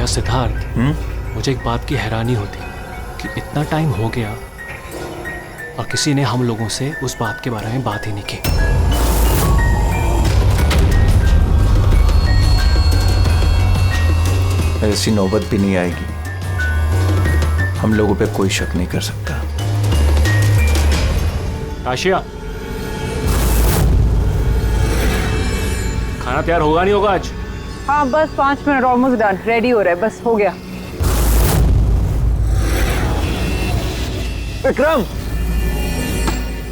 सिद्धार्थ, मुझे एक बात की हैरानी होती कि इतना टाइम हो गया और किसी ने हम लोगों से उस बात के बारे में बात ही नहीं की। ऐसी नौबत भी नहीं आएगी। हम लोगों पे कोई शक नहीं कर सकता। ताशिया, खाना तैयार होगा नहीं होगा आज? हाँ बस 5 मिनट, ऑलमोस्ट डन, रेडी हो रहा है, बस हो गया। Vikram,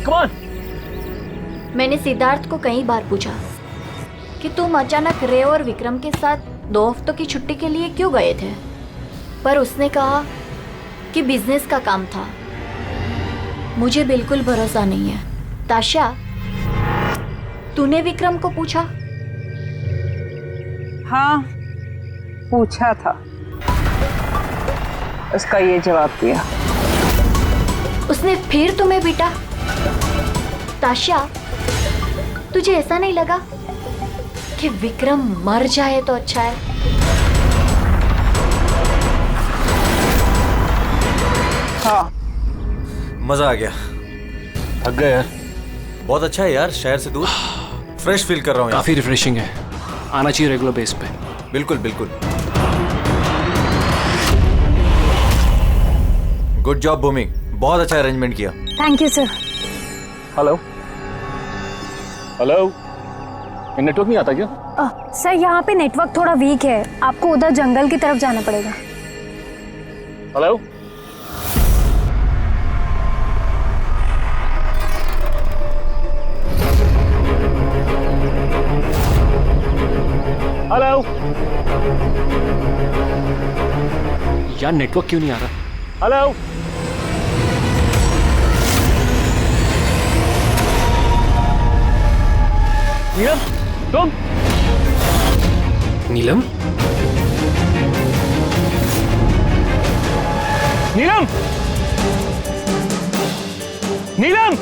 come on. मैंने सिद्धार्थ को कई बार पूछा कि तुम अचानक रे और विक्रम के साथ 2 हफ्तों की छुट्टी के लिए क्यों गए थे, पर उसने कहा कि बिजनेस का काम था। मुझे बिल्कुल भरोसा नहीं है। ताशा, तूने विक्रम को पूछा? हाँ पूछा था, उसका ये जवाब दिया। उसने फिर तुम्हें पीटा? ताशा, तुझे ऐसा नहीं लगा कि विक्रम मर जाए तो अच्छा है? हाँ। मजा आ गया। थक गए यार। बहुत अच्छा है यार, शहर से दूर फ्रेश फील कर रहा हूँ। काफी रिफ्रेशिंग है, आना चाहिए रेगुलर बेस पे। बिल्कुल बिल्कुल। गुड जॉब भूमि, बहुत अच्छा अरेंजमेंट किया। Thank you sir. Hello hello, network नहीं आता क्या? सर यहाँ पे नेटवर्क थोड़ा वीक है, आपको उधर जंगल की तरफ जाना पड़ेगा। हेलो, हेलो यार, नेटवर्क क्यों नहीं आ रहा? हेलो, नीलम, तुम? नीलम, नीलम, नीलम,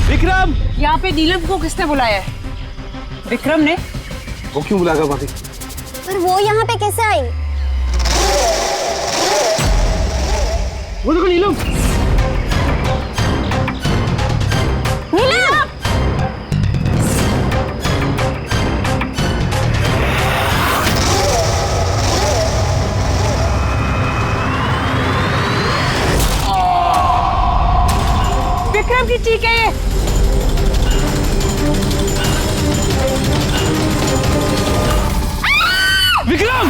विक्रम। यहाँ पे नीलम को किसने बुलाया है? विक्रम ने। वो क्यों बुलाएगा भाभी? पर वो यहाँ पे कैसे आई? वो देखो नीलम। नीलम! विक्रम की चीख है ये। विक्रम!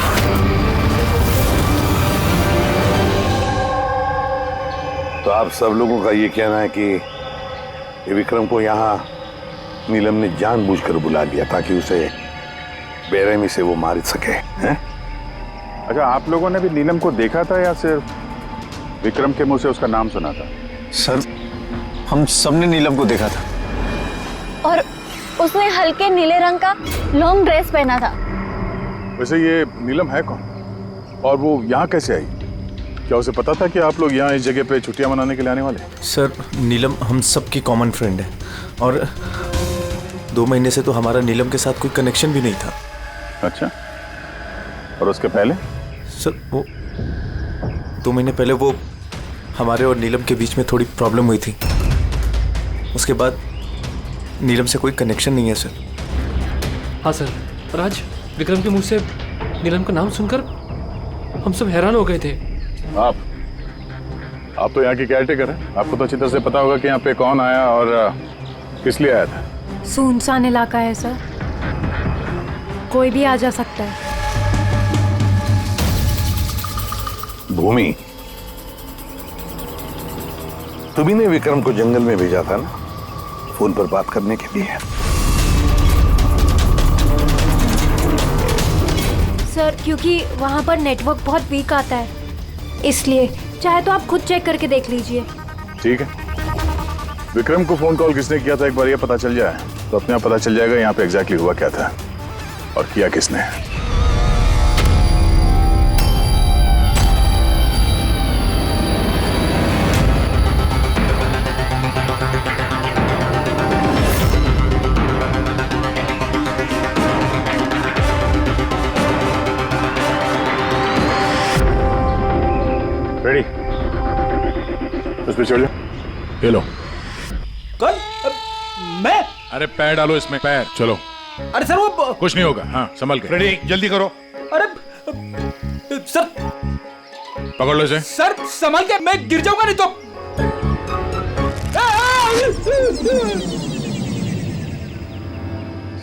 तो आप सब लोगों का ये कहना है कि ये विक्रम को यहाँ नीलम ने जानबूझकर बुला लिया ताकि उसे बेरहमी से वो मार सके, हैं? अच्छा, आप लोगों ने भी नीलम को देखा था या सिर्फ विक्रम के मुंह से उसका नाम सुना था? सर, हम सबने नीलम को देखा था। और उसने हल्के नीले रंग का लॉन्ग ड्रेस पहना था। वैसे ये नीलम है कौन और वो यहाँ कैसे आई? क्या उसे पता था कि आप लोग यहाँ इस जगह पे छुट्टियां मनाने के लिए आने वाले? सर, नीलम हम सबकी कॉमन फ्रेंड है और 2 महीने से तो हमारा नीलम के साथ कोई कनेक्शन भी नहीं था। अच्छा, और उसके पहले? सर, वो 2 महीने पहले वो हमारे और नीलम के बीच में थोड़ी प्रॉब्लम हुई थी। उसके बाद नीलम से कोई कनेक्शन नहीं है सर। हाँ सर, राज, विक्रम के मुंह से नीलम का नाम सुनकर हम सब हैरान हो गए थे। आप तो यहाँ की केयरटेकर हैं, आपको तो अच्छी तरह से पता होगा कि यहाँ पे कौन आया और किस लिए आया था। सुनसान इलाका है सर, कोई भी आ जा सकता है। भूमि, तुम्ही ने विक्रम को जंगल में भेजा था ना, फोन पर बात करने के लिए? सर, क्योंकि वहाँ पर नेटवर्क बहुत वीक आता है, इसलिए। चाहे तो आप खुद चेक करके देख लीजिए। ठीक है, विक्रम को फोन कॉल किसने किया था एक बार ये पता चल जाए तो अपने आप पता चल जाएगा यहाँ पे एग्जैक्टली हुआ क्या था और किया किसने। उस पर चढ़ जा। ये लो। कौन? मैं? अरे पैर डालो इसमें, पैर। चलो। अरे सर वो कुछ नहीं होगा। हाँ संभल के। रेडी, जल्दी करो। अरे सर, पकड़ लो इसे। सर संभल के, मैं गिर जाऊंगा नहीं तो।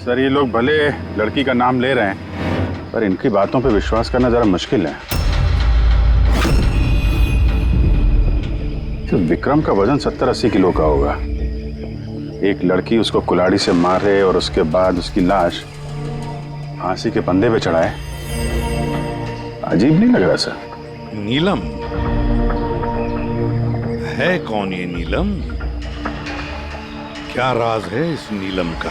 सर ये लोग भले लड़की का नाम ले रहे हैं, पर इनकी बातों पे विश्वास करना जरा मुश्किल है। तो विक्रम का वजन 70-80 किलो का होगा। एक लड़की उसको कुल्हाड़ी से मारे और उसके बाद उसकी लाश फांसी के फंदे पे चढ़ाए, अजीब नहीं लग रहा सर? नीलम है कौन ये नीलम? क्या राज है इस नीलम का?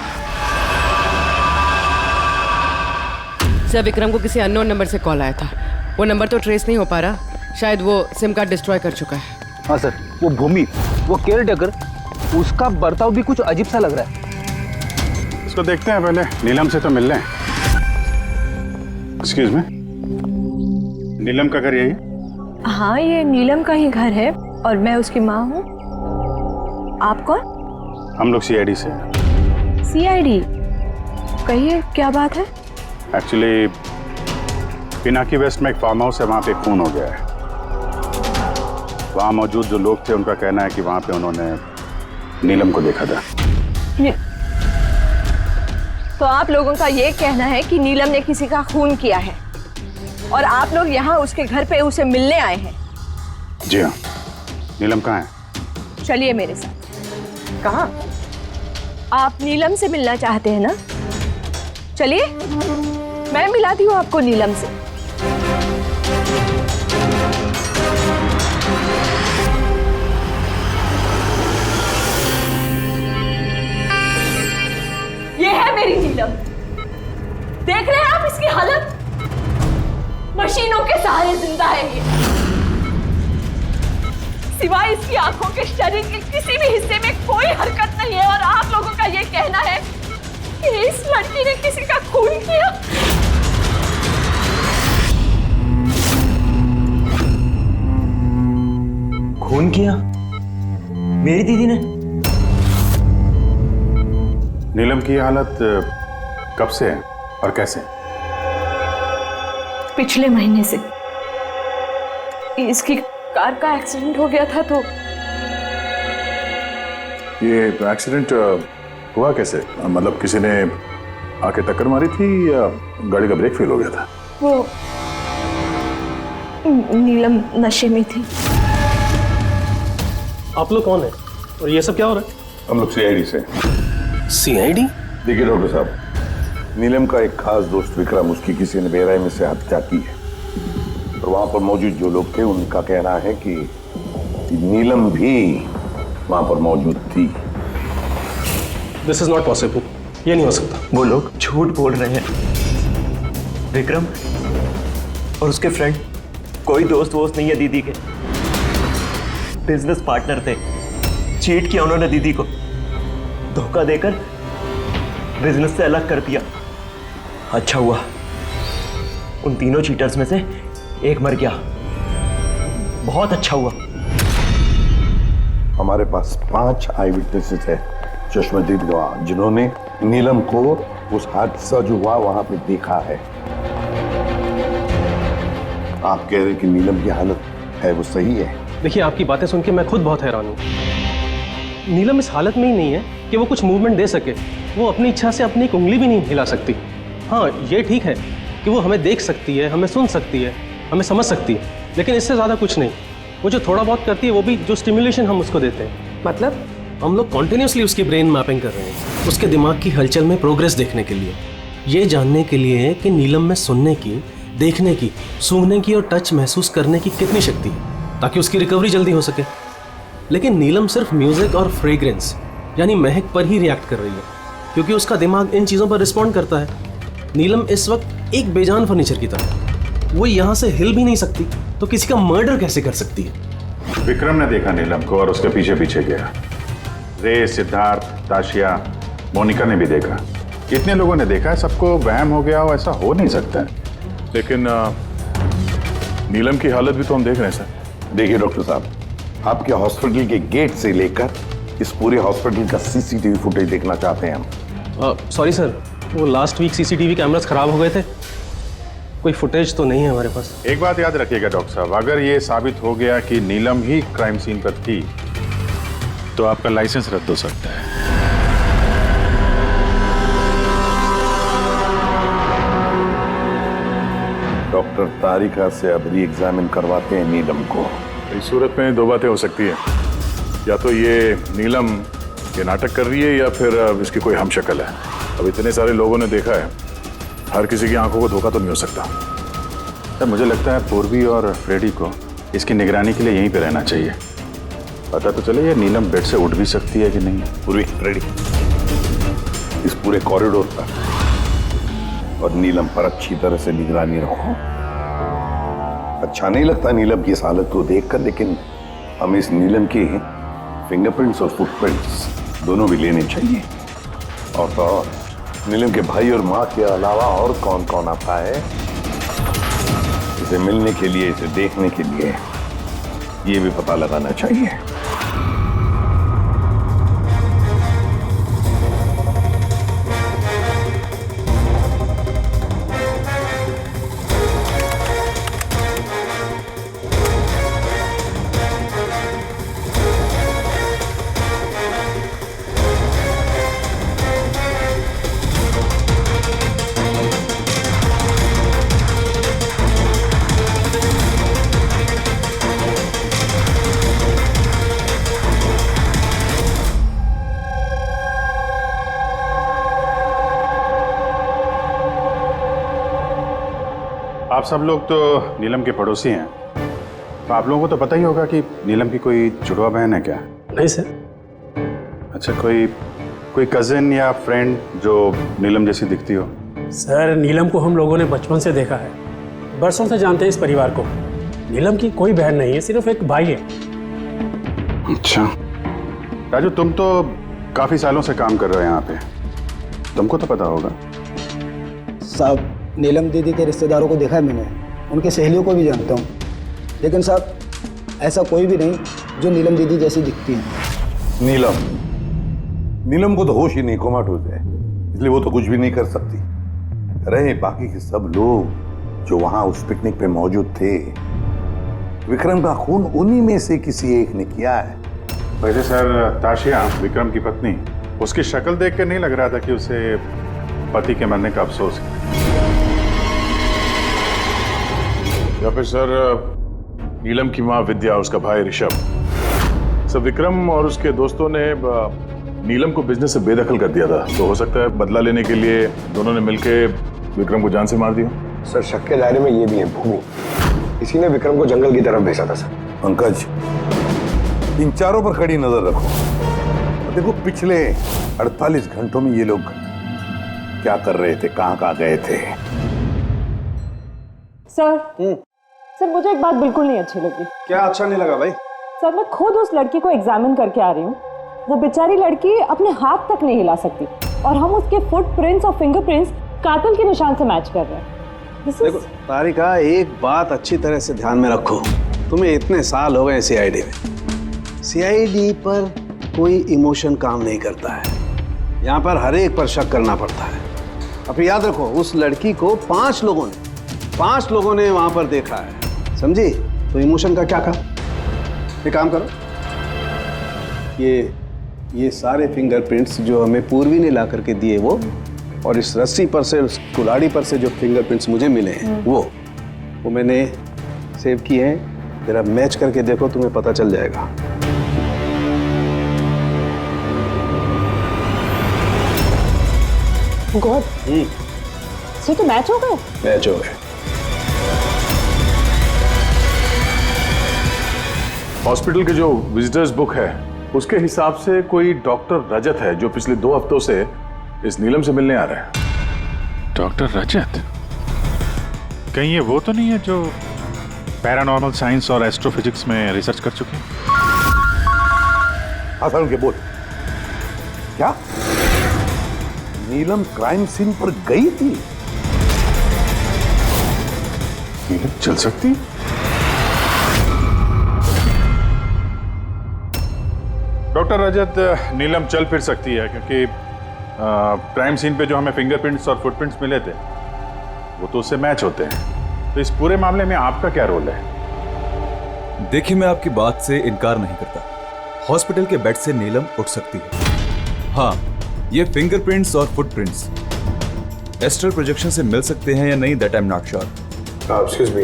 सर विक्रम को किसी अननोन नंबर से कॉल आया था। वो नंबर तो ट्रेस नहीं हो पा रहा, शायद वो सिम कार्ड डिस्ट्रॉय कर चुका है। हाँ सर, वो भूमि, वो केयर टेकर, उसका बर्ताव भी कुछ अजीब सा लग रहा है। इसको देखते हैं पहले, नीलम से तो मिल लें। एक्सक्यूज मी, नीलम का घर यही है? हाँ ये नीलम का ही घर है और मैं उसकी माँ हूँ। आप कौन? हम लोग CID से। CID? कहिए क्या बात है? एक्चुअली पिनाकी वेस्ट में एक फार्म हाउस है, वहाँ पे खून हो गया है। वहाँ मौजूद जो लोग थे उनका कहना है कि वहाँ पे उन्होंने नीलम को देखा था। तो आप लोगों का ये कहना है कि नीलम ने किसी का खून किया है और आप लोग यहाँ उसके घर पे उसे मिलने आए हैं? जी हाँ। नीलम कहाँ है? चलिए मेरे साथ। कहाँ? आप नीलम से मिलना चाहते हैं ना? चलिए मैं मिलाती हूँ आपको नीलम से। ये है मेरी नीलम। देख रहे हैं आप इसकी हालत? मशीनों के सहारे जिंदा है ये। सिवाय इसकी आंखों के शरीर के किसी भी हिस्से में कोई हरकत नहीं है और आप लोगों का ये कहना है कि इस लड़की ने किसी का खून किया। खून किया? मेरी दीदी ने? नीलम की हालत कब से है और कैसे? पिछले महीने से। इसकी कार का एक्सीडेंट हो गया था। तो ये एक्सीडेंट हुआ कैसे? मतलब किसी ने आके टक्कर मारी थी या गाड़ी का ब्रेक फेल हो गया था? वो नीलम नशे में थी। आप लोग कौन है और ये सब क्या हो रहा है? हम लोग CID से। CID? देखिए डॉक्टर साहब, नीलम का एक खास दोस्त विक्रम, उसकी किसी ने बेरहमी से हत्या की है और वहां पर मौजूद जो लोग थे उनका कहना है कि नीलम भी वहां पर मौजूद थी। दिस इज नॉट पॉसिबल, ये नहीं हो सकता। वो लोग झूठ बोल रहे हैं। विक्रम और उसके फ्रेंड कोई दोस्त वोस्त नहीं है दीदी के, बिजनेस पार्टनर थे। चीट किया उन्होंने दीदी को, धोखा देकर बिजनेस से अलग कर दिया। अच्छा हुआ उन तीनों चीटर्स में से एक मर गया, बहुत अच्छा हुआ। हमारे पास 5 आई विटनेसेस है, चश्मदीद गवाह, जिन्होंने नीलम को उस हादसा जो हुआ वहां पे देखा है। आप कह रहे हैं कि नीलम की हालत है वो सही है? देखिए आपकी बातें सुन के मैं खुद बहुत हैरान हूँ। नीलम इस हालत में ही नहीं है कि वो कुछ मूवमेंट दे सके। वो अपनी इच्छा से अपनी एक उंगली भी नहीं हिला सकती। हाँ ये ठीक है कि वो हमें देख सकती है, हमें सुन सकती है, हमें समझ सकती है, लेकिन इससे ज़्यादा कुछ नहीं। वो जो थोड़ा बहुत करती है वो भी जो स्टिमुलेशन हम उसको देते हैं। मतलब? हम लोग कॉन्टिन्यूसली उसकी ब्रेन मैपिंग कर रहे हैं, उसके दिमाग की हलचल में प्रोग्रेस देखने के लिए, ये जानने के लिए कि नीलम में सुनने की, देखने की, सूंघने की और टच महसूस करने की कितनी शक्ति है, ताकि उसकी रिकवरी जल्दी हो सके। लेकिन नीलम सिर्फ म्यूजिक और फ्रेग्रेंस यानी महक पर ही रिएक्ट कर रही है, क्योंकि उसका दिमाग इन चीज़ों पर रिस्पॉन्ड करता है। नीलम इस वक्त एक बेजान फर्नीचर की तरह, वो यहाँ से हिल भी नहीं सकती, तो किसी का मर्डर कैसे कर सकती है? विक्रम ने देखा नीलम को और उसके पीछे पीछे गया। रे, सिद्धार्थ, ताशिया, मोनिका ने भी देखा। कितने लोगों ने देखा है, सबको वहम हो गया हो, ऐसा हो नहीं सकता है। लेकिन नीलम की हालत भी तो हम देख रहे हैं सर। देखिए डॉक्टर साहब, आपके हॉस्पिटल के गेट से लेकर इस पूरे हॉस्पिटल का सीसीटीवी फुटेज देखना चाहते हैं हम। सॉरी सर, वो लास्ट वीक सीसीटीवी कैमरास खराब हो गए थे, कोई फुटेज तो नहीं है हमारे पास। एक बात याद रखिएगा डॉक्टर साहब, अगर ये साबित हो गया कि नीलम ही क्राइम सीन पर थी तो आपका लाइसेंस रद्द हो सकता है। डॉक्टर तारिका से अब री एग्जामिन करवाते हैं नीलम को। इस सूरत में दो बातें हो सकती है, या तो ये नीलम ये नाटक कर रही है या फिर इसकी कोई हमशक्ल है। अब इतने सारे लोगों ने देखा है, हर किसी की आंखों को धोखा तो नहीं हो सकता। सर मुझे लगता है पूर्वी और फ्रेडी को इसकी निगरानी के लिए यहीं पे रहना चाहिए। पता तो चले ये नीलम बेड से उठ भी सकती है कि नहीं। पूर्वी, फ्रेडी, इस पूरे कॉरिडोर पर और नीलम पर अच्छी तरह से निगरानी रखो। अच्छा नहीं लगता नीलम की इस हालत को देखकर, लेकिन हमें इस नीलम की फिंगरप्रिंट्स और फुटप्रिंट्स दोनों भी लेने चाहिए। और तो और नीलम के भाई और माँ के अलावा और कौन कौन आता है इसे मिलने के लिए, इसे देखने के लिए, ये भी पता लगाना चाहिए। आप सब लोग तो नीलम के पड़ोसी हैं, तो आप लोगों को तो पता ही होगा कि नीलम की कोई जुड़वा बहन है क्या? नहीं सर। अच्छा, कोई कजिन या फ्रेंड जो नीलम जैसी दिखती हो? सर नीलम को हम लोगों ने बचपन से देखा है, बरसों से जानते हैं इस परिवार को। नीलम की कोई बहन नहीं है, सिर्फ एक भाई है। अच्छा राजू, तुम तो काफी सालों से काम कर रहे हो यहाँ पे, तुमको तो पता होगा। साहब नीलम दीदी के रिश्तेदारों को देखा है मैंने, उनके सहेलियों को भी जानता हूँ, लेकिन साहब ऐसा कोई भी नहीं जो नीलम दीदी जैसी दिखती है। नीलम को तो होश ही नहीं, कोमाटोज है, इसलिए वो तो कुछ भी नहीं कर सकती। रहे बाकी के सब लोग जो वहां उस पिकनिक पे मौजूद थे, विक्रम का खून उन्हीं में से किसी एक ने किया है। वैसे सर, ताशिया विक्रम की पत्नी, उसकी शक्ल देख कर नहीं लग रहा था कि उसे पति के मरने का अफसोस है। या फिर सर नीलम की माँ विद्या, उसका भाई ऋषभ, सब विक्रम और उसके दोस्तों ने नीलम को बिजनेस से बेदखल कर दिया था, तो हो सकता है बदला लेने के लिए दोनों ने मिलकर विक्रम को जान से मार दिया। सर शक के दायरे में ये भी है भूमि, इसी ने विक्रम को जंगल की तरफ भेजा था। सर पंकज, इन चारों पर कड़ी नजर रखो। देखो पिछले 48 घंटों में ये लोग क्या कर रहे थे, कहाँ गए थे। सर मुझे एक बात बिल्कुल नहीं अच्छी लगी। क्या अच्छा नहीं लगा भाई? सर मैं खुद उस लड़की को एग्जामिन करके आ रही हूँ, वो बेचारी लड़की अपने हाथ तक नहीं हिला सकती और हम उसके फुटप्रिंट्स और फिंगरप्रिंट्स कातिल के निशान से मैच कर रहे हैं। देखो तारिका, एक बात अच्छी तरह से ध्यान में रखो, तुम्हें इतने साल हो गए सीआईडी में, सीआईडी पर कोई इमोशन काम नहीं करता है, यहाँ पर हर एक पर शक करना पड़ता है। अब याद रखो, उस लड़की को 5 लोगों ने वहां पर देखा है, समझी? तो इमोशन का क्या काम? एक काम करो, ये सारे फिंगरप्रिंट्स जो हमें पूर्वी ने ला करके दिए वो, और इस रस्सी पर से, उस कुल्हाड़ी पर से जो फिंगरप्रिंट्स मुझे मिले हैं वो मैंने सेव किए हैं। जरा मैच करके देखो, तुम्हें पता चल जाएगा। गॉड, सर तो मैच हो गए? मैच हो गए। हॉस्पिटल की जो विजिटर्स बुक है उसके हिसाब से कोई डॉक्टर रजत है जो पिछले 2 हफ्तों से इस नीलम से मिलने आ रहा है। डॉक्टर रजत? कहीं ये वो तो नहीं है जो पैरानॉर्मल साइंस और एस्ट्रोफिजिक्स में रिसर्च कर चुके हैं? आसान के बोल, क्या नीलम क्राइम सीन पर गई थी? नीलम चल सकती? डॉक्टर रजत, नीलम चल फिर सकती है क्योंकि क्राइम सीन पे जो हमें फिंगरप्रिंट्स और फुटप्रिंट्स मिले थे वो तो उससे मैच होते हैं। तो इस पूरे मामले में आपका क्या रोल है? देखिए, मैं आपकी बात से इनकार नहीं करता। हॉस्पिटल के बेड से नीलम उठ सकती है। हाँ, ये फिंगरप्रिंट्स और फुटप्रिंट्स एस्ट्रल प्रोजेक्शन से मिल सकते हैं या नहीं, that I am not sure. Excuse me,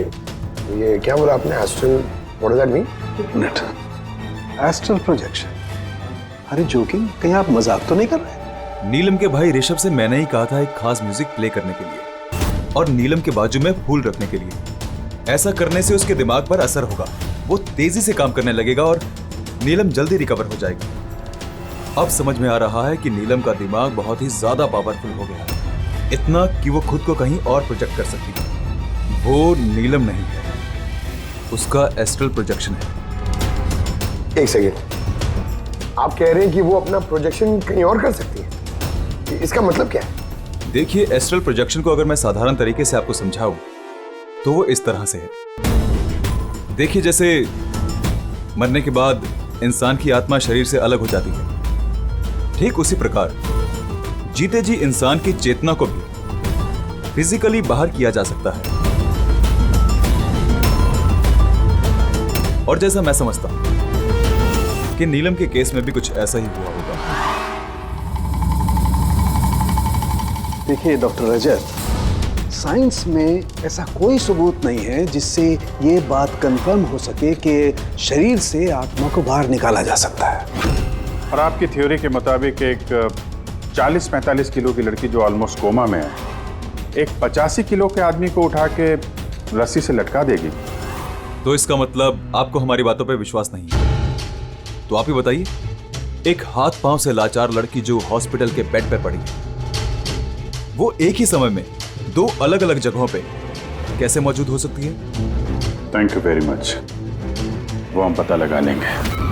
ये क्या बोला आपने? Astral, what does that mean? Minute, astral projection? अरे जोकिंग, कहीं आप मजाक तो नहीं कर रहे? नीलम के भाई ऋषभ से मैंने ही कहा था एक खास म्यूजिक प्ले करने के लिए और नीलम के बाजू में फूल रखने के लिए। ऐसा करने से उसके दिमाग पर असर होगा, वो तेजी से काम करने लगेगा और नीलम जल्दी रिकवर हो जाएगी। अब समझ में आ रहा है कि नीलम का दिमाग बहुत ही ज्यादा पावरफुल हो गया, इतना कि वो खुद को कहीं और प्रोजेक्ट कर सकती है। वो नीलम नहीं है, उसका एस्ट्रल प्रोजेक्शन है। एक सेकेंड, आप कह रहे हैं कि वो अपना प्रोजेक्शन कहीं और कर सकती है? इसका मतलब क्या है? देखिए, एस्ट्रल प्रोजेक्शन को अगर मैं साधारण तरीके से आपको समझाऊं तो वो इस तरह से है। देखिए, जैसे मरने के बाद इंसान की आत्मा शरीर से अलग हो जाती है, ठीक उसी प्रकार जीते जी इंसान की चेतना को भी फिजिकली बाहर किया जा सकता है। और जैसा मैं समझता हूं कि नीलम के केस में भी कुछ ऐसा ही हुआ होगा। देखिए डॉक्टर रजत, साइंस में ऐसा कोई सबूत नहीं है जिससे ये बात कंफर्म हो सके कि शरीर से आत्मा को बाहर निकाला जा सकता है। और आपकी थ्योरी के मुताबिक एक 40-45 किलो की लड़की जो ऑलमोस्ट कोमा में है, एक 85 किलो के आदमी को उठा के रस्सी से लटका देगी। तो इसका मतलब आपको हमारी बातों पे विश्वास नहीं है? तो आप ही बताइए, एक हाथ पांव से लाचार लड़की जो हॉस्पिटल के बेड पे पड़ी है, वो एक ही समय में दो अलग अलग जगहों पे कैसे मौजूद हो सकती है? थैंक यू वेरी मच, वो हम पता लगा लेंगे।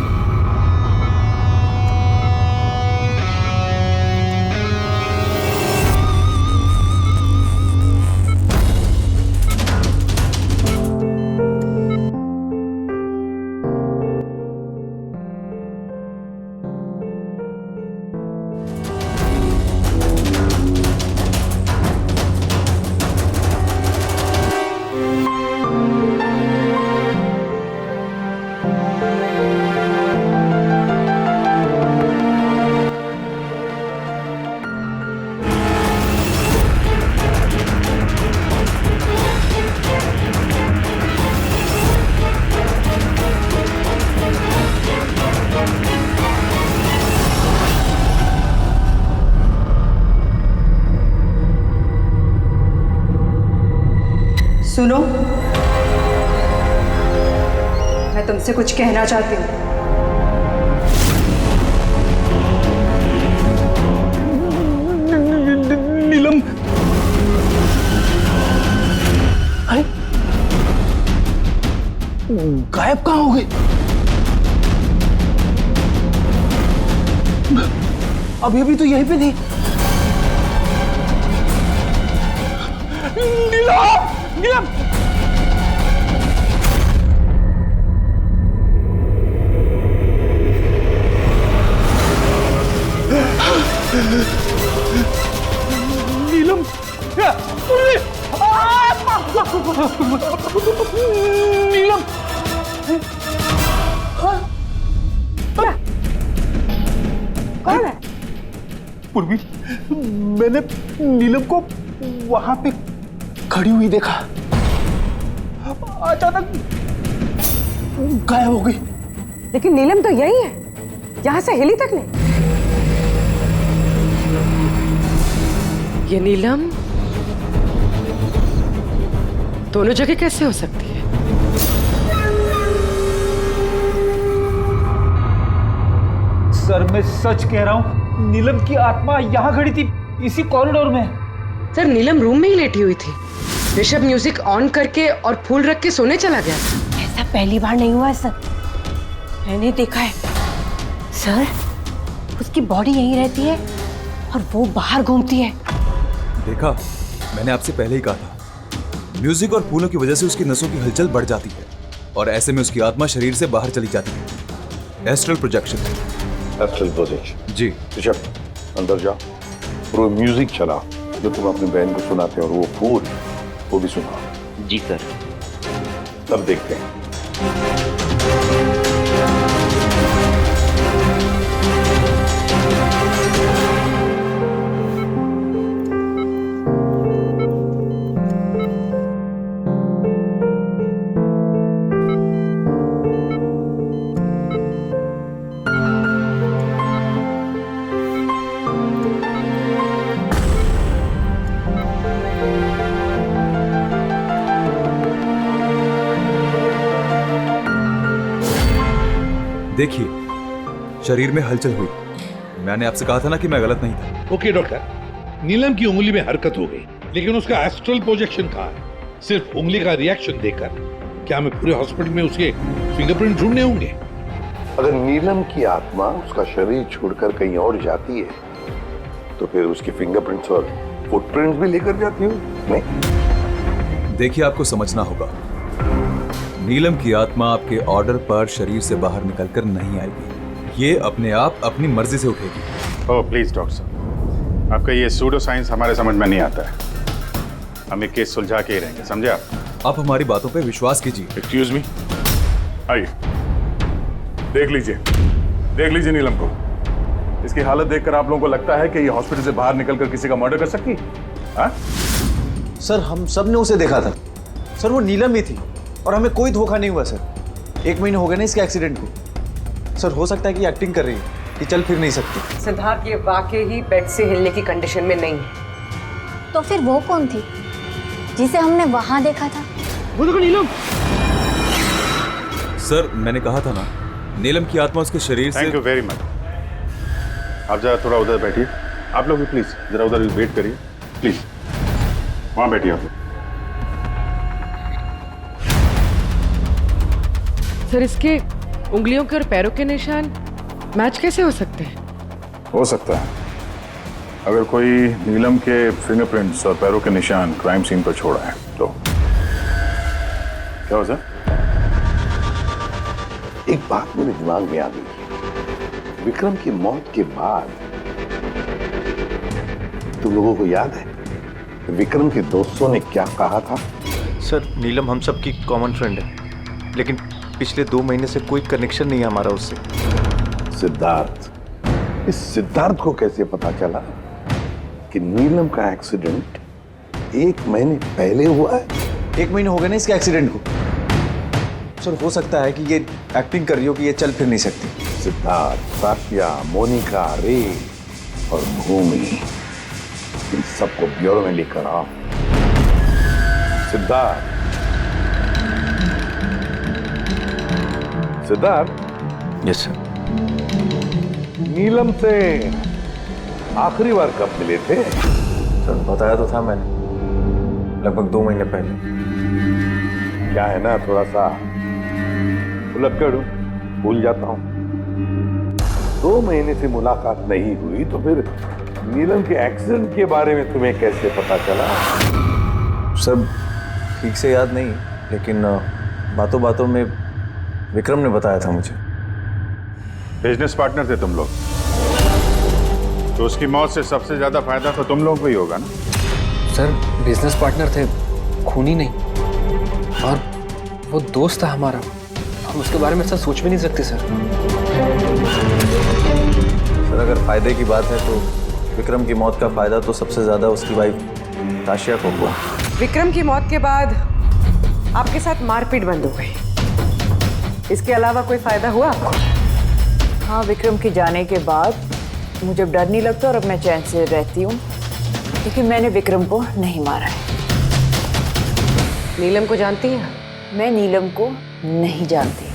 सुनो, मैं तुमसे कुछ कहना चाहती हूँ। नीलम, अरे गायब कहाँ हो गई? अभी अभी तो यहीं पे थी। नीलम, नीलम, नीलम, नीलम, कौन है? पूर्वी, मैंने नीलम को वहां पे खड़ी हुई देखा, अचानक गायब हो गई। लेकिन नीलम तो यही है, यहाँ से हिली तक नहीं। ये नीलम दोनों जगह कैसे हो सकती है? सर, मैं सच कह रहा हूँ, नीलम की आत्मा यहाँ खड़ी थी, इसी कॉरिडोर में। सर, नीलम रूम में ही लेटी हुई थी। ऋषभ म्यूजिक ऑन करके और फूल रख के सोने चला गया। ऐसा पहली बार नहीं हुआ है सर, मैंने देखा है सर। उसकी बॉडी यहीं रहती है और वो बाहर घूमती है। देखा, मैंने आपसे पहले ही कहा था, म्यूजिक और फूलों की वजह से उसकी नसों की हलचल बढ़ जाती है और ऐसे में उसकी आत्मा शरीर से बाहर चली जाती है। Astral projection. Astral projection. जी ऋषभ अंदर जाओ और वो म्यूजिक चला जो तुम अपनी बहन को सुनाते हो, और वो फूल वो भी सुनाओ। जी सर। तब देखते हैं। देखिए, शरीर में हलचल हुई। मैंने आपसे कहा था ना कि मैं गलत नहीं था। ओके डॉक्टर, नीलम की उंगली में हरकत हो गई, लेकिन उसका एस्ट्रल प्रोजेक्शन कहाँ है? सिर्फ उंगली का रिएक्शन देखकर क्या हमें पूरे हॉस्पिटल में उसके फिंगरप्रिंट ढूंढने होंगे? अगर नीलम की आत्मा उसका शरीर छोड़कर कहीं और जाती है तो फिर उसके फिंगरप्रिंट्स और फुटप्रिंट्स भी लेकर जाती हो? नहीं। देखिए, आपको समझना होगा, नीलम की आत्मा आपके ऑर्डर पर शरीर से बाहर निकलकर नहीं आएगी। ये अपने आप अपनी मर्जी से उठेगी। ओह प्लीज डॉक्टर साहब, आपका ये सूडो साइंस हमारे समझ में नहीं आता है। हम एक केस सुलझा के ही रहेंगे, समझे आप हमारी बातों पे विश्वास कीजिए। एक्सक्यूज मी, आइए देख लीजिए नीलम को। इसकी हालत देखकर आप लोगों को लगता है कि ये हॉस्पिटल से बाहर निकलकर किसी का मर्डर कर सकती है? हाँ? सर, हम सब ने उसे देखा था सर, वो नीलम ही थी और हमें कोई धोखा नहीं हुआ सर। 1 महीने हो गए ना इसके एक्सीडेंट को। सर, हो सकता है कि एक्टिंग कर रही है कि चल फिर नहीं सकती। सिद्धार्थ ये वाकई ही बेड से हिलने की कंडीशन में नहीं है। तो फिर वो कौन थी जिसे हमने वहां देखा था? वो देखो नीलम। सर, मैंने कहा था ना, नीलम की आत्मा उसके शरीर से। Thank you very much. आप जरा थोड़ा उधर बैठिए, आप लोग भी प्लीज जरा उधर वेट करिए, प्लीज वहां बैठिए आप लोग। सर, इसके उंगलियों के और पैरों के निशान मैच कैसे हो सकते हैं? हो सकता है अगर कोई नीलम के फिंगरप्रिंट्स और पैरों के निशान क्राइम सीन पर छोड़ा है तो। क्या हो सर? एक बात मेरे दिमाग में आ गई। विक्रम की मौत के बाद तुम लोगों को याद है विक्रम के दोस्तों ने क्या कहा था? सर, नीलम हम सबकी कॉमन फ्रेंड है, लेकिन पिछले 2 महीने से कोई कनेक्शन नहीं है हमारा उससे। सिद्धार्थ, इस सिद्धार्थ को कैसे पता चला कि नीलम का एक्सीडेंट 1 महीने पहले हुआ है? 1 महीने हो गए ना इसके एक्सीडेंट को। सर, हो सकता है कि ये एक्टिंग कर रही हो कि ये चल फिर नहीं सकती। सिद्धार्थ, साफिया, मोनिका, रे और भूमि, इन सबको ब्यूरो में लेकर आओ। Siddharth, yes sir. नीलम से आखिरी बार कब मिले थे? सर, बताया तो था मैंने, लगभग 2 महीने पहले। क्या है ना, थोड़ा सा भुलक्कड़ हूं, भूल जाता हूं। 2 महीने से मुलाकात नहीं हुई तो फिर नीलम के एक्सीडेंट के बारे में तुम्हें कैसे पता चला? सर, ठीक से याद नहीं, लेकिन बातों बातों में विक्रम ने बताया था मुझे। बिजनेस पार्टनर थे तुम लोग, तो उसकी मौत से सबसे ज्यादा फायदा तो तुम लोगों को ही होगा ना? सर, बिजनेस पार्टनर थे, खूनी नहीं। और वो दोस्त था हमारा, हम उसके बारे में ऐसा सोच भी नहीं सकते सर। सर, अगर फायदे की बात है तो विक्रम की मौत का फायदा तो सबसे ज्यादा उसकी वाइफ ताशिया को हुआ। विक्रम की मौत के बाद आपके साथ मारपीट बंद हो गई, इसके अलावा कोई फायदा हुआ आपको? हाँ, विक्रम के जाने के बाद मुझे अब डर नहीं लगता और अब मैं चैन से रहती हूँ, लेकिन मैंने विक्रम को नहीं मारा है। नीलम को जानती हैं? मैं नीलम को नहीं जानती।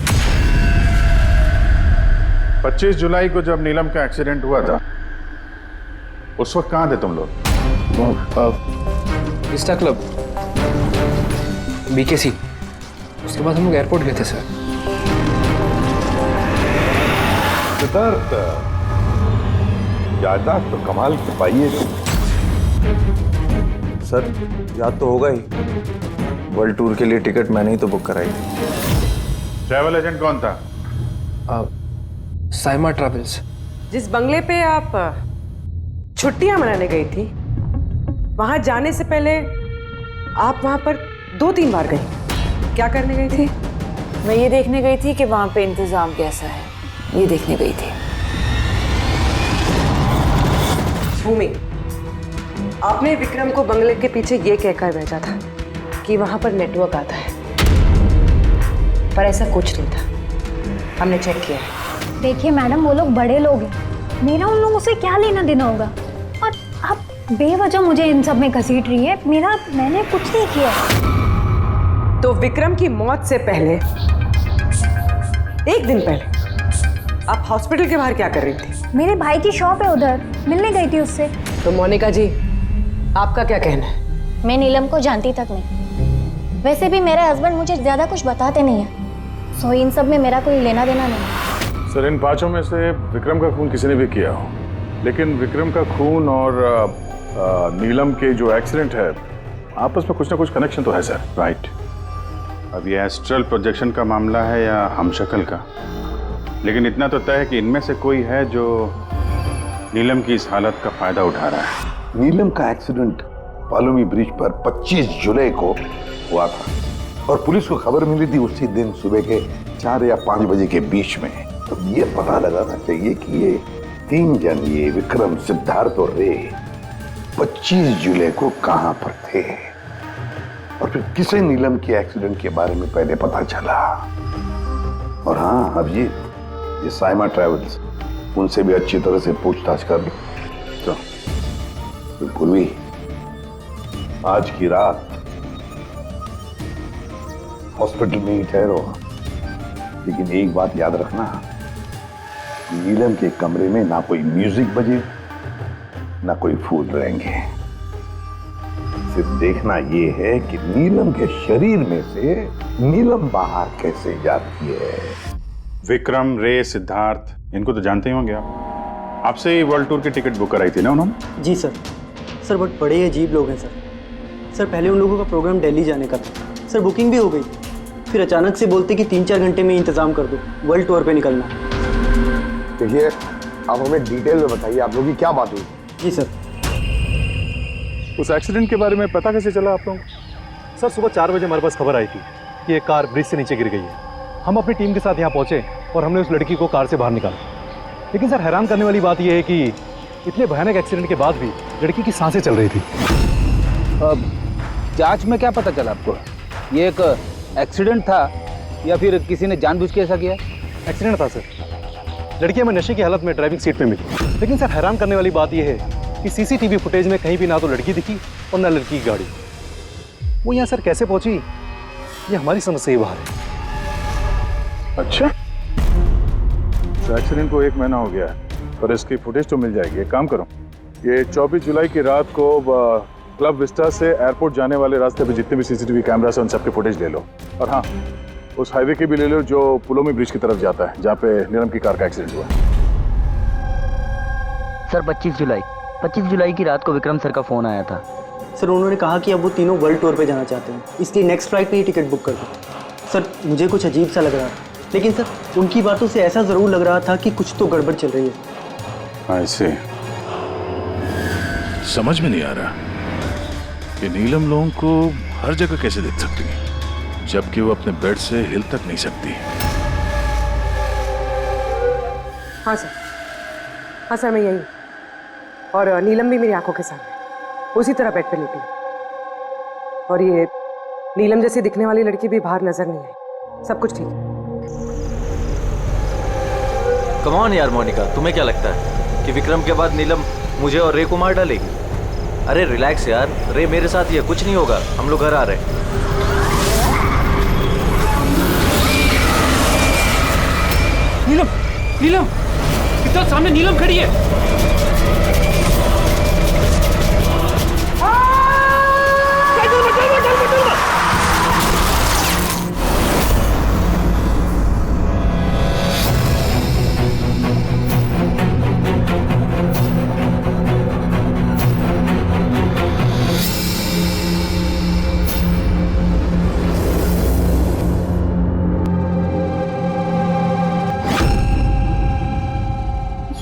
25 जुलाई को जब नीलम का एक्सीडेंट हुआ था, उस वक्त कहाँ थे तुम लोग? Vista club, BKC। उसके बाद हम लोग एयरपोर्ट गए थे सर। सिद्धार्थ, याददाश्त तो कमाल की पाई है। सर, याद तो होगा ही, वर्ल्ड टूर के लिए टिकट मैंने ही तो बुक कराई थी। ट्रैवल एजेंट कौन था? साइमा ट्रैवल्स। जिस बंगले पे आप छुट्टियां मनाने गई थी, वहां जाने से पहले आप वहां पर 2-3 बार गई। क्या करने गई थी? मैं ये देखने गई थी कि वहां पे इंतजाम कैसा है, ये देखने गई थी। भूमि, आपने विक्रम को बंगले के पीछे ये कहकर भेजा था कि वहां पर नेटवर्क आता है, पर ऐसा कुछ नहीं था। हमने चेक किया है। देखिए मैडम, वो लोग बड़े लोग हैं, मेरा उन लोगों से क्या लेना देना होगा। और आप बेवजह मुझे इन सब में घसीट रही है। मैंने कुछ नहीं किया। तो विक्रम की मौत से पहले, एक दिन पहले, आप हॉस्पिटल के बाहर क्या कर रही थी? मेरे भाई की शॉप है, उधर मिलने गई थी उससे। तो मोनिका जी, आपका क्या कहना है? मैं नीलम को जानती तक नहीं। वैसे भी मेरे हस्बैंड मुझे ज्यादा कुछ बताते नहीं है, सो इन सब में मेरा कोई लेना देना नहीं। सर, इन 5 में से विक्रम का खून किसी ने भी किया हो, लेकिन विक्रम का खून और नीलम के जो एक्सीडेंट है, आपस में कुछ ना कुछ कनेक्शन तो है सर, राइट? अब ये एस्ट्रल प्रोजेक्शन का मामला है या हमशक्ल का, लेकिन इतना तो तय है कि इनमें से कोई है जो नीलम की इस हालत का फायदा उठा रहा है। नीलम का एक्सीडेंट पालोमी ब्रिज पर 25 जुलाई को हुआ था और पुलिस को खबर मिली थी उसी दिन सुबह के 4 या 5 बजे के बीच में। तो ये पता लगाना चाहिए कि ये 3 जन, ये विक्रम, सिद्धार्थ और रे, 25 जुलाई को कहां पर थे और फिर किसे नीलम के एक्सीडेंट के बारे में पहले पता चला। और हाँ, अब ये साइमा ट्रेवल्स, उनसे भी अच्छी तरह से पूछताछ कर लो। तो पूर्वी, आज की रात हॉस्पिटल में ही ठहरो, लेकिन एक बात याद रखना, नीलम के कमरे में ना कोई म्यूजिक बजे, ना कोई फूल रहेंगे। सिर्फ देखना ये है कि नीलम के शरीर में से नीलम बाहर कैसे जाती है। विक्रम, रे, सिद्धार्थ, इनको तो जानते ही होंगे आप। आपसे ही वर्ल्ड टूर की टिकट बुक कराई थी ना उन्होंने? जी सर। सर बहुत बड़े अजीब लोग हैं सर। पहले उन लोगों का प्रोग्राम दिल्ली जाने का था सर, बुकिंग भी हो गई, फिर अचानक से बोलते कि 3-4 घंटे में इंतजाम कर दो, वर्ल्ड टूर पे निकलना। देखिए, आप हमें डिटेल में बताइए, आप लोगों की क्या बात हुई? जी सर। उस एक्सीडेंट के बारे में पता कैसे चला आप लोगों को? सर, सुबह 4 बजे हमारे पास खबर आई थी कि एक कार ब्रिज से नीचे गिर गई है। हम अपनी टीम के साथ यहाँ पहुँचे और हमने उस लड़की को कार से बाहर निकाला। लेकिन सर, हैरान करने वाली बात यह है कि इतने भयानक एक्सीडेंट के बाद भी लड़की की सांसें चल रही थी। जांच में क्या पता चला आपको? ये एक एक्सीडेंट था या फिर किसी ने जानबूझ के ऐसा किया? एक्सीडेंट था सर। लड़की हमें नशे की हालत में ड्राइविंग सीट पे मिली। लेकिन सर, हैरान करने वाली बात यह है कि सीसीटीवी फुटेज में कहीं भी ना तो लड़की दिखी और ना लड़की की गाड़ी। वो यहाँ सर कैसे पहुंची, ये हमारी समझ से ही बाहर है। अच्छा, तो एक्सीडेंट को 1 महीना हो गया है, पर इसकी फुटेज तो मिल जाएगी। एक काम करो, ये 24 जुलाई की रात को क्लब विस्टा से एयरपोर्ट जाने वाले रास्ते पे जितने भी सीसीटीवी कैमरास हैं उन सबके फुटेज ले लो। और हाँ, उस हाईवे के भी ले लो जो पुलोमी ब्रिज की तरफ जाता है, जहाँ पे नीलम की कार का एक्सीडेंट हुआ। सर 25 जुलाई की रात को विक्रम सर का फोन आया था। सर, उन्होंने कहा कि अब वो तीनों वर्ल्ड टूर पे जाना चाहते हैं, इसलिए नेक्स्ट फ्लाइट पे ही टिकट बुक कर दो। सर, मुझे कुछ अजीब सा लग रहा था, लेकिन सर उनकी बातों से ऐसा ज़रूर लग रहा था कि कुछ तो गड़बड़ चल रही है। ऐसे समझ में नहीं आ रहा कि नीलम लोगों को हर जगह कैसे देख सकती है, जबकि वो अपने बेड से हिल तक नहीं सकती। हाँ सर, हाँ सर, मैं यही, और नीलम भी मेरी आंखों के सामने उसी तरह बेड पे लेटी है। और ये नीलम जैसी दिखने वाली लड़की भी बाहर नजर नहीं आई। सब कुछ ठीक है। कम ऑन यार मोनिका, तुम्हें क्या लगता है कि विक्रम के बाद नीलम मुझे और रे को मार डालेगी? अरे रिलैक्स यार, रे मेरे साथ ही है, कुछ नहीं होगा, हम लोग घर आ रहे हैं। नीलम, नीलम, इतना सामने नीलम खड़ी है।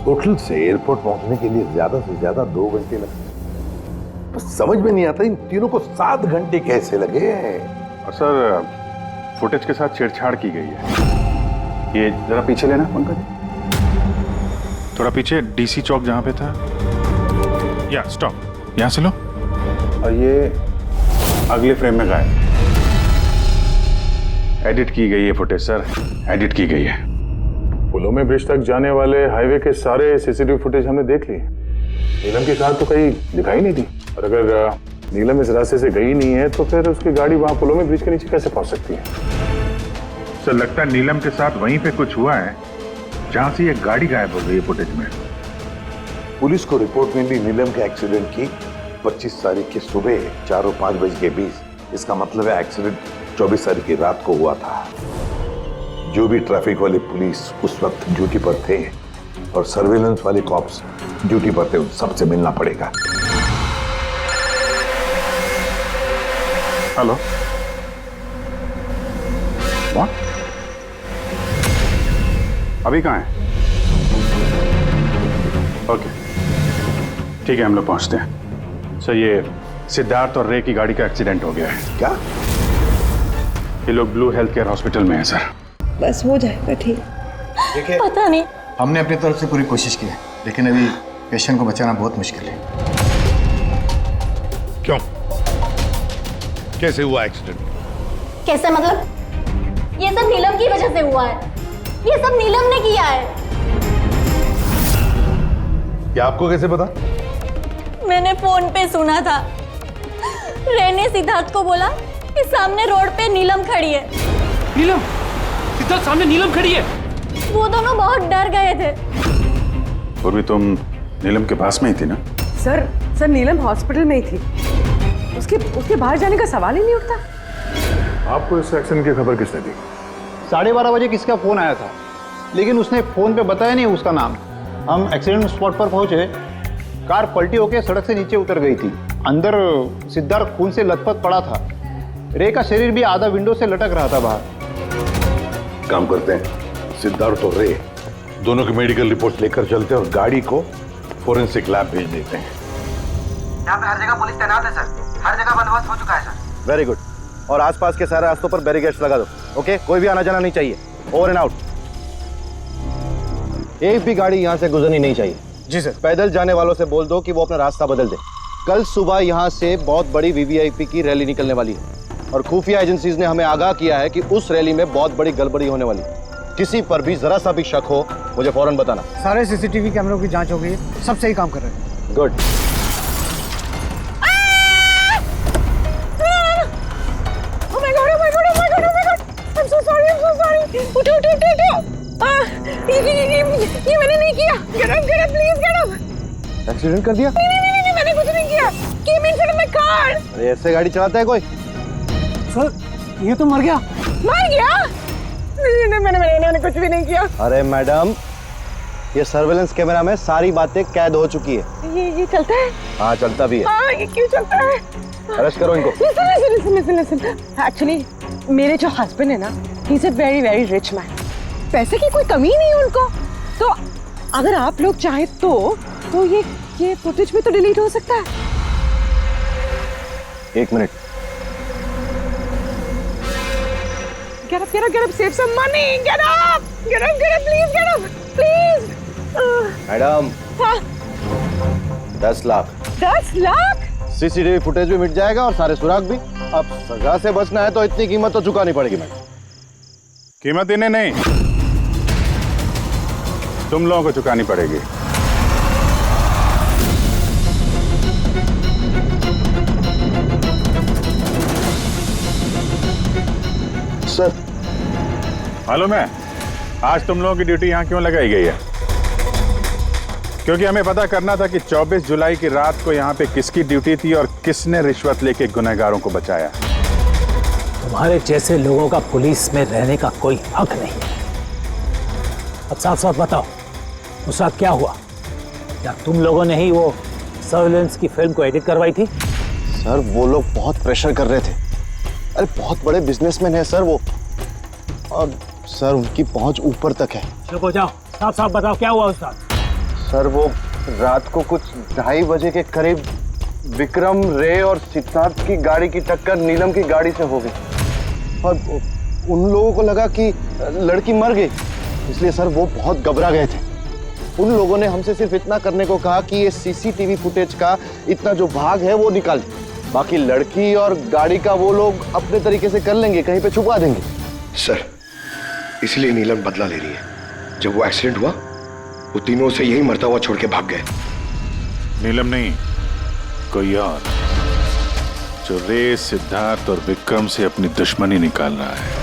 होटल हॉस्पिटल से एयरपोर्ट पहुंचने के लिए ज्यादा से ज्यादा 2 घंटे लगे। तो समझ में नहीं आता इन तीनों को 7 घंटे कैसे लगे। और सर फुटेज के साथ छेड़छाड़ की गई है। ये जरा पीछे लेना पंकज, थोड़ा पीछे, डीसी चौक जहां पे था। या स्टॉप, यहां से लो। और ये अगले फ्रेम में गायब। एडिट की गई है फुटेज सर, एडिट की गई है। पुलों में ब्रिज तक जाने वाले हाईवे के सारे सीसीटीवी फुटेज हमने देख लिए। नीलम की कार तो कहीं दिखाई नहीं दी, और अगर नीलम इस रास्ते से गई नहीं है तो फिर उसकी गाड़ी वहां पुलों में ब्रिज के नीचे कैसे पहुंच सकती है? सर लगता है नीलम के साथ वहीं पे कुछ हुआ है जहां से ये गाड़ी गायब हो गई है फुटेज में। पुलिस को रिपोर्ट मिली नीलम के एक्सीडेंट की 25 तारीख की सुबह 4 और 5 बजे के बीच। इसका मतलब है एक्सीडेंट 24 तारीख की रात को हुआ था। जो भी ट्रैफिक वाले पुलिस उस वक्त ड्यूटी पर थे और सर्वेलेंस वाले कॉप्स ड्यूटी पर थे, उन सबसे मिलना पड़ेगा। हेलो, कौन? अभी कहाँ है? ओके ठीक है, हम लोग पहुंचते हैं। सर ये सिद्धार्थ और रे की गाड़ी का एक्सीडेंट हो गया है। क्या? ये लोग ब्लू हेल्थ केयर हॉस्पिटल में है सर। बस हो जाएगा ठीक। देखिए, पता नहीं, हमने अपनी तरफ से पूरी कोशिश की है, लेकिन अभी पेशेंट को बचाना बहुत मुश्किल है। क्यों? कैसे हुआ एक्सीडेंट? कैसे मतलब? ये सब नीलम की वजह से हुआ है। ये सब नीलम ने किया है। क्या आपको कैसे पता? मैंने फोन पे सुना था। रे ने सिद्धार्थ को बोला कि सामने रोड पे नीलम खड़ी है। नीलम? सिद्धार्थ सामने नीलम खड़ी है? वो दोनों बहुत डर गए थे। और भी तुम नीलम के पास में ही थी ना? सर नीलम हॉस्पिटल में ही थी। उसके बाहर जाने का सवाल ही नहीं उठता। आपको इस एक्सीडेंट की खबर किसने दी? 12:30 बजे किसका फोन आया था, लेकिन उसने फोन पे बताया नहीं उसका नाम। हम एक्सीडेंट स्पॉट पर पहुंचे, कार पलटी होकर सड़क से नीचे उतर गई थी। अंदर सिद्धार्थ खून से लथपथ पड़ा था। रे का शरीर भी आधा विंडो से लटक रहा था बाहर। काम करते हैं, सिद्धार्थ और रे दोनों की मेडिकल रिपोर्ट लेकर चलते हैं और गाड़ी को फोरेंसिक लैब भेज देते हैं। यहाँ पे हर जगह पुलिस तैनात है सर, हर जगह बंदोबस्त हो चुका है सर। Very good. और आसपास के सारे रास्तों पर बैरिकेड्स लगा दो। ओके, कोई भी आना जाना नहीं चाहिए। Over and out. एक भी गाड़ी यहाँ से गुजरनी नहीं चाहिए। जी सर। पैदल जाने वालों से बोल दो कि वो अपना रास्ता बदल दे। कल सुबह यहाँ से बहुत बड़ी वीवीआईपी की रैली निकलने वाली है और खुफिया एजेंसीज ने हमें आगाह किया है कि उस रैली में बहुत बड़ी गड़बड़ी होने वाली है। किसी पर भी जरा सा भी शक हो मुझे फौरन बताना। सारे सीसीटीवी कैमरों की जांच हो गई है, सब सही काम कर रहे हैं। गुड। उठो। ये मैंने नहीं किया। Get up, please get up। Accident कर दिया? नहीं, मैंने कुछ नहीं किया। Came in front of my car। अरे ऐसे गाड़ी चलाता है कोई? सर, ये तो मर गया। मर गया? नहीं, मैंने कुछ भी नहीं किया। अरे मैडम, ये सर्वेलेंस कैमरा में सारी बातें कैद हो चुकी है। ये चलता है? हाँ चलता भी है। हाँ, ये क्यों चलता है? अरेस्ट करो इनको। Listen। Actually, मेरे जो हस्बैंड है ना, he's a very very rich man। पैसे की कोई कमी नहीं है उनको। तो अगर आप लोग चाहे तो ये फुटेज में तो डिलीट हो सकता है। 1 minute. Get up, save some money। Get up, please get up, please। Madam, 10 lakh. 10 lakh? CCTV footage भी मिट जाएगा और सारे सुराग भी। अब सजा से बचना है तो इतनी कीमत तो चुकानी पड़ेगी मैडम। कीमत इन्हें नहीं, तुम लोगों को चुकानी पड़ेगी। सर, मालूम है आज तुम लोगों की ड्यूटी यहाँ क्यों लगाई गई है? क्योंकि हमें पता करना था कि 24 जुलाई की रात को यहाँ पे किसकी ड्यूटी थी और किसने रिश्वत लेके गुनहगारों को बचाया। तुम्हारे जैसे लोगों का पुलिस में रहने का कोई हक नहीं है। अब साफ साफ बताओ, उस रात क्या हुआ? क्या तुम लोगों ने ही वो सर्वेलेंस की फिल्म को एडिट करवाई थी? सर, वो लोग बहुत प्रेशर कर रहे थे। अरे बहुत बड़े बिजनेसमैन है सर वो, और सर उनकी पहुंच ऊपर तक है। चुप हो जाओ, साफ साफ बताओ क्या हुआ उस रात? सर वो रात को कुछ 2:30 बजे के करीब विक्रम, रे और सिद्धार्थ की गाड़ी की टक्कर नीलम की गाड़ी से हो गई और उन लोगों को लगा कि लड़की मर गई, इसलिए सर वो बहुत घबरा गए थे। उन लोगों ने हमसे सिर्फ इतना करने को कहा कि ये सीसीटीवी फुटेज का इतना जो भाग है वो निकाल, बाकी लड़की और गाड़ी का वो लोग अपने तरीके से कर लेंगे, कहीं पे छुपा देंगे। सर इसलिए नीलम बदला ले रही है। जब वो एक्सीडेंट हुआ वो तीनों से यही मरता हुआ छोड़ के भाग गए। नीलम नहीं, कोई और, जो रे, सिद्धार्थ और विक्रम से अपनी दुश्मनी निकाल रहा है।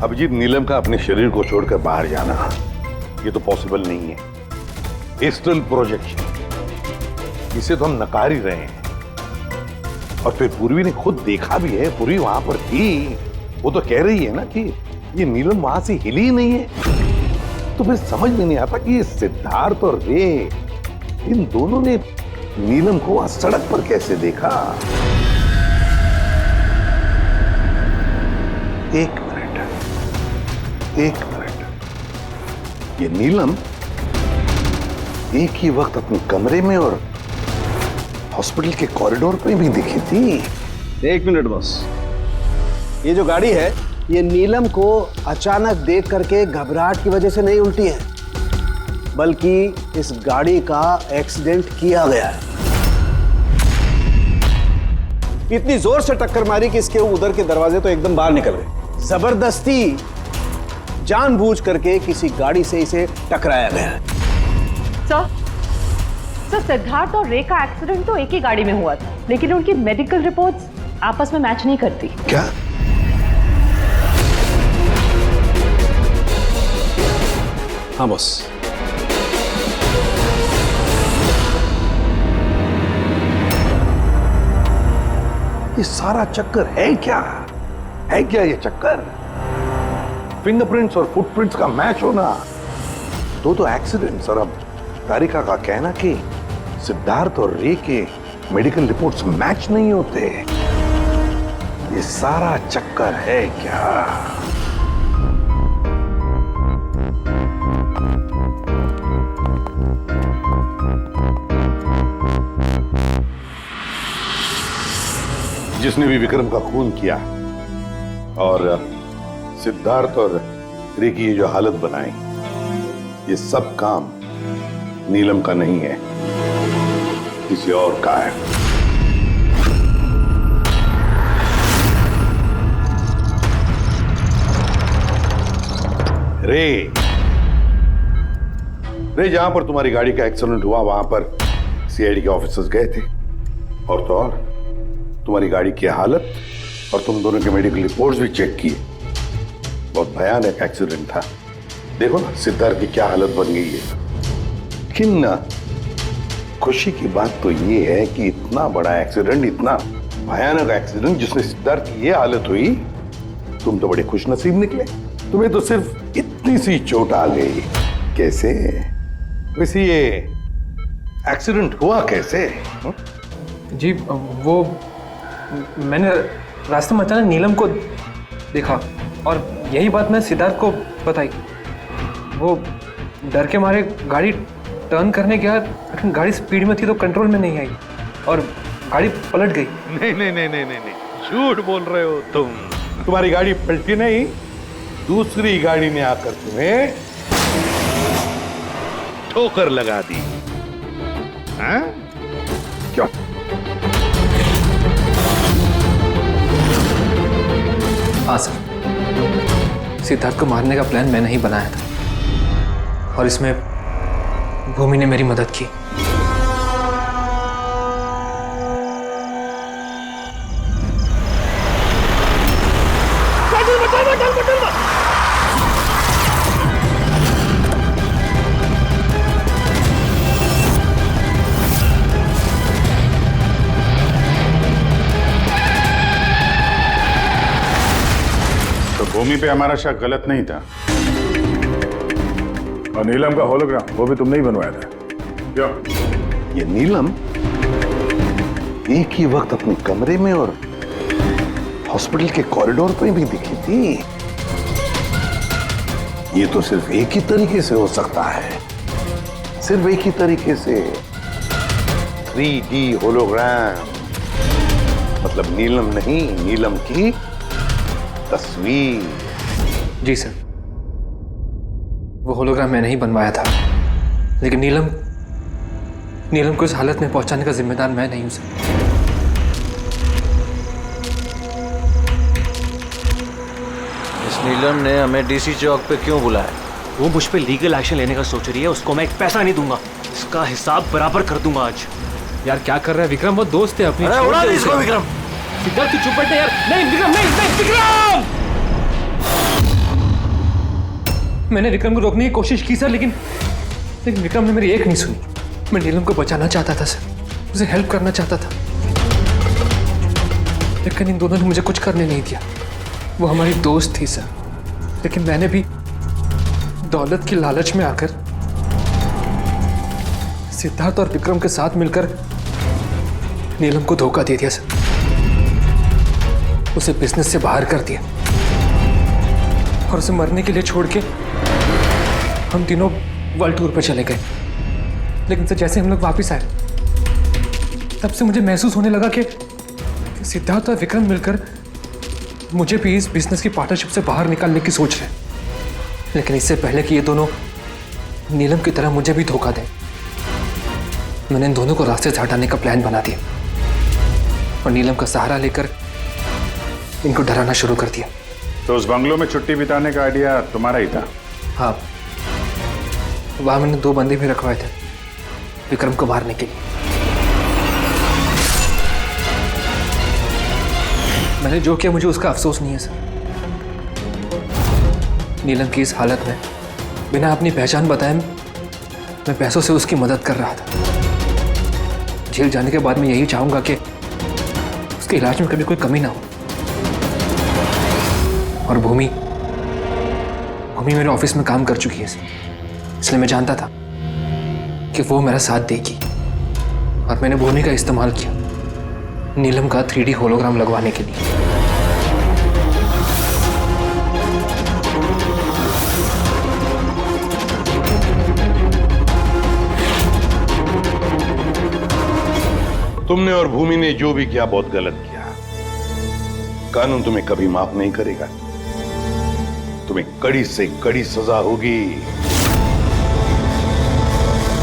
अभिजीत, नीलम का अपने शरीर को छोड़कर बाहर जाना ये तो पॉसिबल नहीं है। एस्ट्रल प्रोजेक्शन, इसे तो हम नकार ही रहे हैं। और फिर पूर्वी ने खुद देखा भी है, पूर्वी वहां पर थी, वो तो कह रही है ना कि ये नीलम वहां से हिली ही नहीं है। तो फिर समझ में नहीं आता कि ये सिद्धार्थ और रे, इन दोनों ने नीलम को वहां सड़क पर कैसे देखा। एक मिनट, ये नीलम एक ही वक्त अपने कमरे में और हॉस्पिटल के कॉरिडोर पे भी दिखी थी। एक मिनट बॉस, ये जो गाड़ी है ये नीलम को अचानक देख करके घबराहट की वजह से नहीं उल्टी है, बल्कि इस गाड़ी का एक्सीडेंट किया गया है। इतनी जोर से टक्कर मारी कि इसके उधर के दरवाजे तो एकदम बाहर निकल गए। जबरदस्ती जानबूझ करके किसी गाड़ी से इसे टकराया गया है। सर सिद्धार्थ और रे का एक्सीडेंट तो एक ही गाड़ी में हुआ था, लेकिन उनकी मेडिकल रिपोर्ट्स आपस में मैच नहीं करती। क्या? हाँ बॉस। ये सारा चक्कर है क्या? है क्या ये चक्कर? फिंगरप्रिंट्स और फुटप्रिंट्स का मैच होना, तो एक्सीडेंट्स। और अब तारिका का कहना कि सिद्धार्थ और रे के मेडिकल रिपोर्ट्स मैच नहीं होते। ये सारा चक्कर है क्या? जिसने भी विक्रम का खून किया और सिद्धार्थ और रे की ये जो हालत बनाई, ये सब काम नीलम का नहीं है, किसी और का है। रे जहां पर तुम्हारी गाड़ी का एक्सीडेंट हुआ वहां पर सीआईडी के ऑफिसर्स गए थे, और तो और तुम्हारी गाड़ी की हालत और तुम दोनों के मेडिकल रिपोर्ट्स भी चेक किए। बहुत भयानक एक्सीडेंट था। देखो ना सिद्धार्थ की क्या हालत बन गई है। लेकिन खुशी की बात तो ये है कि इतना बड़ा एक्सीडेंट, इतना भयानक एक्सीडेंट जिसमें सिद्धार्थ की ये हालत हुई, तुम तो बड़े खुशनसीब निकले। तुम्हें तो सिर्फ इतनी सी चोट आ गई। कैसे? वैसे ये एक्सीडेंट हुआ कैसे? जी वो मैंने रास्ते में अचानक नीलम को देखा और यही बात मैं सिद्धार्थ को बताई। वो डर के मारे गाड़ी टर्न करने गया, लेकिन गाड़ी स्पीड में थी तो कंट्रोल में नहीं आई और गाड़ी पलट गई। नहीं, झूठ बोल रहे हो तुम। तुम्हारी गाड़ी पलटी नहीं, दूसरी गाड़ी ने आकर तुम्हें ठोकर लगा दी। हाँ? क्यों? हाँ सर, सिद्धार्थ को मारने का प्लान मैंने ही बनाया था और इसमें भूमि ने मेरी मदद की। तो भूमि पे हमारा शक गलत नहीं था, और नीलम का होलोग्राम वो भी तुमने ही बनवाया था। क्यों? ये नीलम एक ही वक्त अपने कमरे में और हॉस्पिटल के कॉरिडोर पे भी दिखी थी। ये तो सिर्फ एक ही तरीके से हो सकता है, सिर्फ एक ही तरीके से। 3D होलोग्राम, मतलब नीलम नहीं, नीलम की तस्वीर। जी सर, वो होलोग्राम मैंने ही बनवाया था, लेकिन नीलम को इस हालत में पहुंचाने का जिम्मेदार मैं नहीं हूं सर। इस नीलम ने हमें डीसी चौक पे क्यों बुलाया? वो मुझ पे लीगल एक्शन लेने का सोच रही है, उसको मैं एक पैसा नहीं दूंगा, इसका हिसाब बराबर कर दूंगा आज। यार क्या कर रहा है विक्रम, वो दोस्त है अपनी। अरे उड़ा दे इसको विक्रम। सिद्धार्थ तू चुप बैठ यार। नहीं विक्रम, नहीं विक्रम। मैंने विक्रम को रोकने की कोशिश की सर, लेकिन विक्रम ने मेरी एक नहीं सुनी। मैं नीलम को बचाना चाहता था सर, उसे हेल्प करना चाहता था, लेकिन इन दोनों ने मुझे कुछ करने नहीं दिया। वो हमारी दोस्त थी सर, लेकिन मैंने भी दौलत की लालच में आकर सिद्धार्थ और विक्रम के साथ मिलकर नीलम को धोखा दे दिया सर, उसे बिजनेस से बाहर कर दिया और उसे मरने के लिए छोड़ के हम तीनों वर्ल्ड टूर पर चले गए। लेकिन सर जैसे हम लोग वापस आए, तब से मुझे महसूस होने लगा कि सिद्धार्थ और विक्रम मिलकर मुझे भी इस बिजनेस की पार्टनरशिप से बाहर निकालने की सोच रहे हैं। लेकिन इससे पहले कि ये दोनों नीलम की तरह मुझे भी धोखा दें, मैंने इन दोनों को रास्ते से हटाने का प्लान बना दिया और नीलम का सहारा लेकर इनको डराना शुरू कर दिया। तो उस बंगलों में छुट्टी बिताने का आइडिया तुम्हारा ही था? हाँ, वहां मैंने 2 बंदे भी रखवाए थे विक्रम को मारने के लिए। मैंने जो किया मुझे उसका अफसोस नहीं है सर। नीलम की इस हालत में बिना अपनी पहचान बताए मैं पैसों से उसकी मदद कर रहा था। जेल जाने के बाद मैं यही चाहूंगा कि उसके इलाज में कभी कोई कमी ना हो। और भूमि मेरे ऑफिस में काम कर चुकी है सर, इसलिए मैं जानता था कि वो मेरा साथ देगी और मैंने भूमि का इस्तेमाल किया नीलम का 3D होलोग्राम लगवाने के लिए। तुमने और भूमि ने जो भी किया बहुत गलत किया। कानून तुम्हें कभी माफ नहीं करेगा, तुम्हें कड़ी से कड़ी सजा होगी।